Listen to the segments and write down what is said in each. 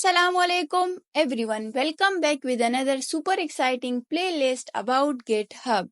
Assalamualaikum everyone. Welcome back with another super exciting playlist about GitHub.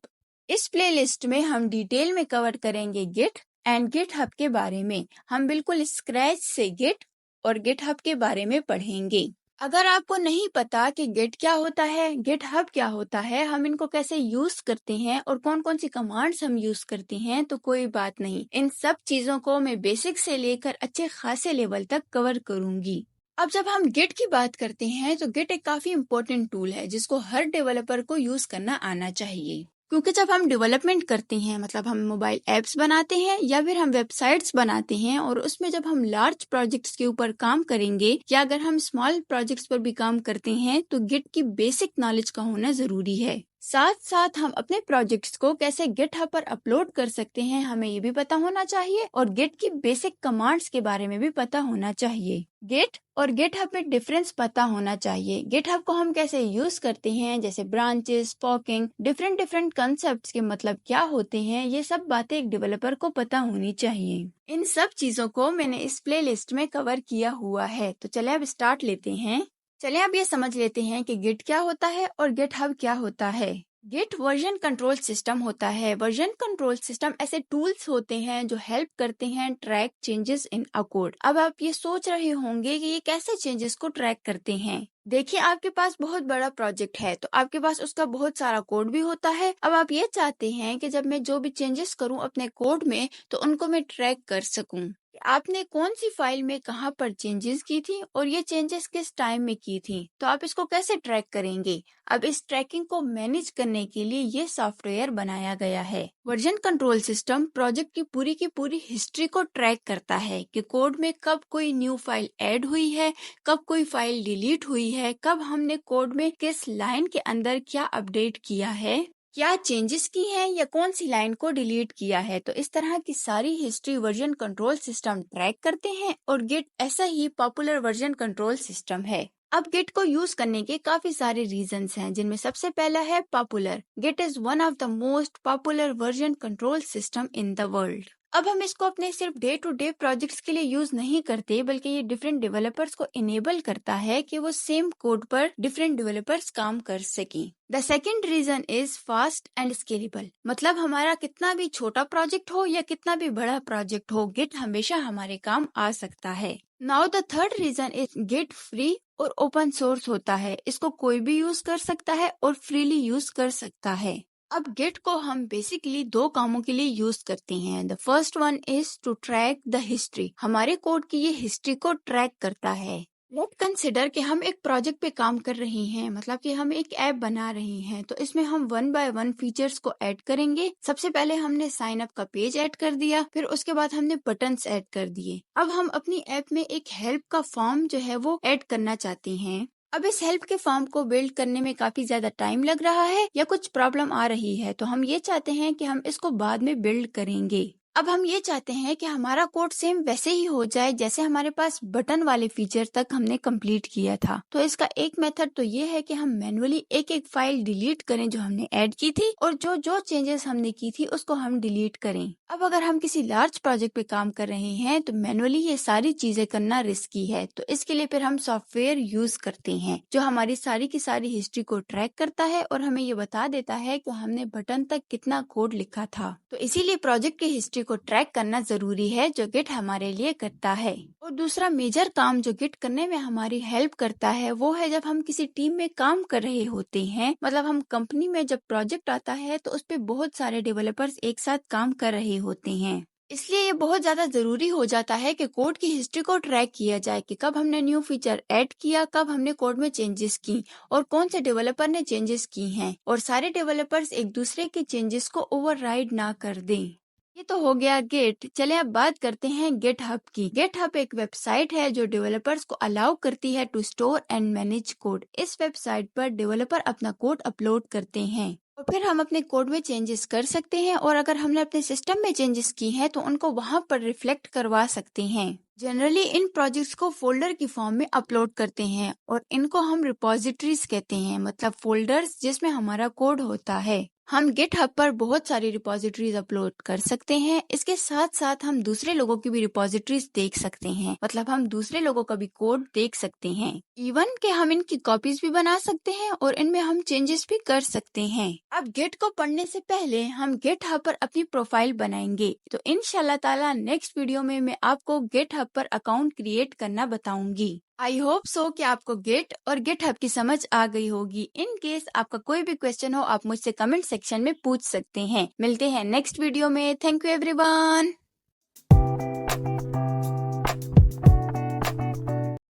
इस playlist में हम detail में cover करेंगे Git एंड GitHub के बारे में. हम बिल्कुल स्क्रैच से Git और GitHub के बारे में पढ़ेंगे. अगर आपको नहीं पता कि Git क्या होता है, GitHub क्या होता है, हम इनको कैसे यूज करते हैं और कौन कौन सी कमांड्स हम यूज करते हैं, तो कोई बात नहीं. इन सब चीजों को मैं बेसिक से लेकर अच्छे खासे लेवल तक कवर करूंगी. अब जब हम Git की बात करते हैं तो Git एक काफी इम्पोर्टेंट टूल है जिसको हर डेवलपर को यूज करना आना चाहिए. क्योंकि जब हम डेवलपमेंट करते हैं, मतलब हम मोबाइल ऐप्स बनाते हैं या फिर हम वेबसाइट्स बनाते हैं, और उसमें जब हम लार्ज प्रोजेक्ट्स के ऊपर काम करेंगे या अगर हम स्मॉल प्रोजेक्ट्स पर भी काम करते हैं, तो गिट की बेसिक नॉलेज का होना जरूरी है. साथ साथ हम अपने प्रोजेक्ट्स को कैसे GitHub पर अपलोड कर सकते हैं, हमें ये भी पता होना चाहिए, और गिट की बेसिक कमांड्स के बारे में भी पता होना चाहिए. गिट और GitHub में डिफरेंस पता होना चाहिए. GitHub को हम कैसे यूज करते हैं, जैसे ब्रांचेस, फॉकिंग, डिफरेंट कॉन्सेप्ट्स के मतलब क्या होते हैं, ये सब बातें एक डेवलपर को पता होनी चाहिए. इन सब चीजों को मैंने इस प्लेलिस्ट में कवर किया हुआ है. तो चले अब स्टार्ट लेते हैं. चलिए अब ये समझ लेते हैं कि गिट क्या होता है और GitHub क्या होता है. गिट वर्जन कंट्रोल सिस्टम होता है. वर्जन कंट्रोल सिस्टम ऐसे टूल्स होते हैं जो हेल्प करते हैं track changes in a code. अब आप ये सोच रहे होंगे कि ये कैसे चेंजेस को ट्रैक करते हैं. देखिए, आपके पास बहुत बड़ा प्रोजेक्ट है तो आपके पास उसका बहुत सारा कोड भी होता है. अब आप ये चाहते हैं कि जब मैं जो भी चेंजेस करूं अपने कोड में तो उनको मैं ट्रैक कर सकूं. आपने कौन सी फाइल में कहां पर चेंजेस की थी और ये चेंजेस किस टाइम में की थी, तो आप इसको कैसे ट्रैक करेंगे. अब इस ट्रैकिंग को मैनेज करने के लिए ये सॉफ्टवेयर बनाया गया है. वर्जन कंट्रोल सिस्टम प्रोजेक्ट की पूरी हिस्ट्री को ट्रैक करता है कि कोड में कब कोई न्यू फाइल ऐड हुई है, कब कोई फाइल डिलीट हुई है, कब हमने कोड में किस लाइन के अंदर क्या अपडेट किया है, क्या चेंजेस की है या कौन सी लाइन को डिलीट किया है. तो इस तरह की सारी history version control system track करते हैं और गिट ऐसा ही पॉपुलर वर्जन कंट्रोल सिस्टम है. अब गिट को यूज करने के काफी सारे रीजंस हैं, जिनमें सबसे पहला है popular. Git is one of the most popular version control system in the world. अब हम इसको अपने सिर्फ डे टू डे प्रोजेक्ट्स के लिए यूज नहीं करते, बल्कि ये डिफरेंट डेवलपर्स को इनेबल करता है कि वो सेम कोड पर डिफरेंट डेवलपर्स काम कर सकें. The second reason is fast and scalable. मतलब हमारा कितना भी छोटा प्रोजेक्ट हो या कितना भी बड़ा प्रोजेक्ट हो, गिट हमेशा हमारे काम आ सकता है. Now the third reason is Git free और ओपन सोर्स होता है. इसको कोई भी यूज कर सकता है और फ्रीली यूज कर सकता है. अब गिट को हम बेसिकली दो कामों के लिए यूज करते हैं. The first one is to track the history. हमारे कोड की ये हिस्ट्री को ट्रैक करता है. लेट कंसिडर कि हम एक प्रोजेक्ट पे काम कर रहे हैं, मतलब कि हम एक ऐप बना रहे हैं, तो इसमें हम 1 बाय 1 फीचर्स को ऐड करेंगे. सबसे पहले हमने साइन अप का पेज ऐड कर दिया, फिर उसके बाद हमने बटन्स ऐड कर दिए. अब हम अपनी ऐप में एक हेल्प का फॉर्म जो है वो ऐड करना चाहते हैं. अब इस हेल्प के फॉर्म को बिल्ड करने में काफी ज्यादा टाइम लग रहा है या कुछ प्रॉब्लम आ रही है, तो हम ये चाहते हैं कि हम इसको बाद में बिल्ड करेंगे. अब हम ये चाहते हैं कि हमारा कोड सेम वैसे ही हो जाए जैसे हमारे पास बटन वाले फीचर तक हमने कंप्लीट किया था. तो इसका एक मेथड तो ये है कि हम मैनुअली एक एक फाइल डिलीट करें जो हमने ऐड की थी, और जो जो चेंजेस हमने की थी उसको हम डिलीट करें. अब अगर हम किसी लार्ज प्रोजेक्ट पे काम कर रहे हैं तो मैनुअली ये सारी चीजें करना रिस्की है, तो इसके लिए फिर हम सॉफ्टवेयर यूज करते हैं जो हमारी सारी की सारी हिस्ट्री को ट्रैक करता है और हमें ये बता देता है कि हमने बटन तक कितना कोड लिखा था. तो इसीलिए प्रोजेक्ट की हिस्ट्री को ट्रैक करना जरूरी है, जो गिट हमारे लिए करता है. और दूसरा मेजर काम जो गिट करने में हमारी हेल्प करता है वो है जब हम किसी टीम में काम कर रहे होते हैं, मतलब हम कंपनी में जब प्रोजेक्ट आता है तो उस पे बहुत सारे डेवलपर्स एक साथ काम कर रहे होते हैं. इसलिए ये बहुत ज्यादा जरूरी हो जाता है कि कोड की हिस्ट्री को ट्रैक किया जाए कि कब हमने न्यू फीचर ऐड किया, कब हमने कोड में चेंजेस की और कौन से डेवलपर ने चेंजेस की हैं, और सारे डेवलपर्स एक दूसरे के चेंजेस को ओवरराइड ना कर दें. ये तो हो गया गिट. चले अब बात करते हैं गिटहब की. गिटहब एक वेबसाइट है जो डेवलपर्स को अलाउ करती है to store and manage code. इस वेबसाइट पर डेवलपर अपना कोड अपलोड करते हैं और फिर हम अपने कोड में चेंजेस कर सकते हैं, और अगर हमने अपने सिस्टम में चेंजेस की हैं तो उनको वहां पर रिफ्लेक्ट करवा सकते हैं. जनरली इन प्रोजेक्ट्स को फोल्डर की फॉर्म में अपलोड करते हैं और इनको हम रिपोजिटरीज कहते हैं, मतलब फोल्डर्स जिसमें हमारा कोड होता है. हम GitHub पर बहुत सारी रिपोजिटरीज अपलोड कर सकते हैं। इसके साथ साथ हम दूसरे लोगों की भी रिपोजिटरीज देख सकते हैं, मतलब हम दूसरे लोगों का भी कोड देख सकते हैं। इवन के हम इनकी कॉपीज भी बना सकते हैं और इनमें हम चेंजेस भी कर सकते हैं। अब Git को पढ़ने से पहले हम GitHub पर अपनी प्रोफाइल बनाएंगे। तो इंशाल्लाह ताला नेक्स्ट वीडियो में मैं आपको GitHub पर अकाउंट क्रिएट करना बताऊंगी। आई होप सो कि आपको Git और GitHub की समझ आ गई होगी। इन केस आपका कोई भी क्वेश्चन हो, आप मुझसे कमेंट सेक्शन में पूछ सकते हैं। मिलते हैं नेक्स्ट वीडियो में। Thank you everyone.